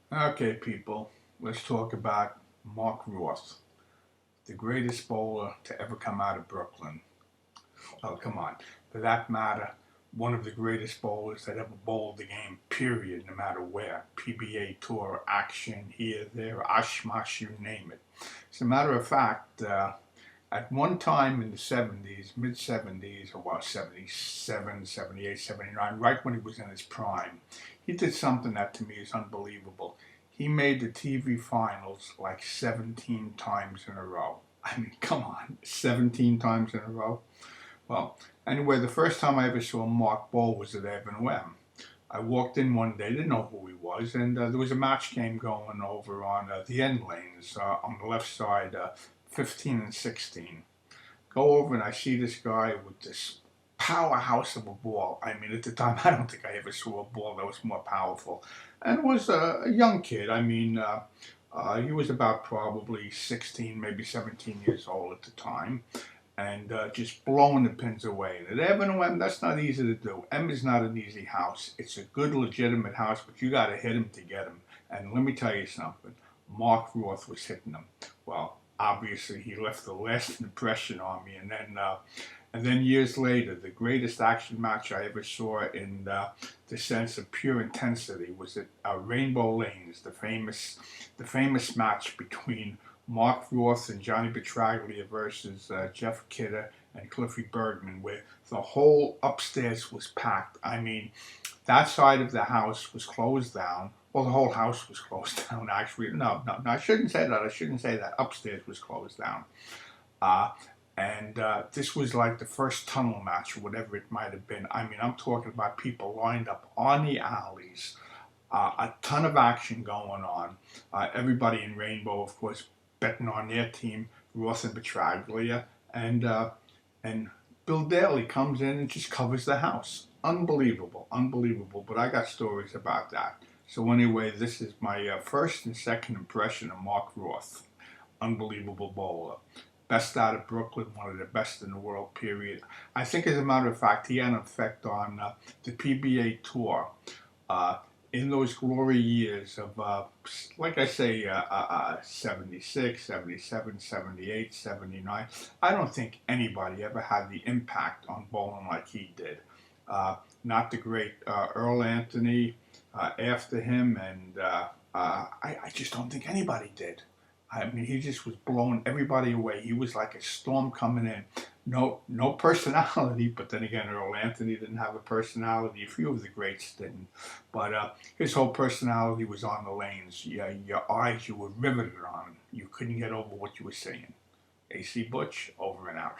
Okay, people, let's talk about Mark Roth, the greatest bowler to ever come out of Brooklyn. Oh, come on. For that matter, one of the greatest bowlers that ever bowled the game, period, no matter where. PBA Tour, action, here, there, Ashmash, you name it. As a matter of fact, at one time in the 70s, mid 70s, or well, 77, 78, 79, right when he was in his prime, he did something that to me is unbelievable. He made the TV finals like 17 times in a row. I mean, come on, 17 times in a row? Well, anyway, the first time I ever saw Mark Bowl was at Evan M. I walked in one day, didn't know who he was, and there was a match game going over on the end lanes on the left side, 15 and 16. Go over and I see this guy with this powerhouse of a ball. I mean, at the time, I don't think I ever saw a ball that was more powerful. And it was a young kid. I mean, he was about probably 16, maybe 17 years old at the time and just blowing the pins away. And at M&M, that's not easy to do. M is not an easy house. It's a good, legitimate house, but you got to hit him to get him. And let me tell you something. Mark Roth was hitting them. Well, obviously, he left the last impression on me. And then years later, the greatest action match I ever saw in the sense of pure intensity was at Rainbow Lanes, the famous match between Mark Roth and Johnny Petraglia versus Jeff Kidder and Cliffy Bergman, where the whole upstairs was packed. I mean, that side of the house was closed down. Well, the whole house was closed down, actually. No, I shouldn't say that. I shouldn't say that. Upstairs was closed down. Uh, and this was like the first tunnel match or whatever it might have been. I mean, I'm talking about people lined up on the alleys, a ton of action going on. Everybody in Rainbow, of course, betting on their team, Roth and Petraglia, and Bill Daly comes in and just covers the house. Unbelievable, unbelievable. But I got stories about that. So anyway, this is my first and second impression of Mark Roth. Unbelievable bowler. Best out of Brooklyn, one of the best in the world, period. I think, as a matter of fact, he had an effect on the PBA Tour. Uh, in those glory years of, like I say, 76, 77, 78, 79, I don't think anybody ever had the impact on bowling like he did. Not the great Earl Anthony after him, and I just don't think anybody did. I mean, he just was blowing everybody away. He was like a storm coming in. No personality, but then again, Earl Anthony didn't have a personality. A few of the greats didn't, but his whole personality was on the lanes. Yeah, your eyes, you were riveted on him. You couldn't get over what you were saying. AC Butch, over and out.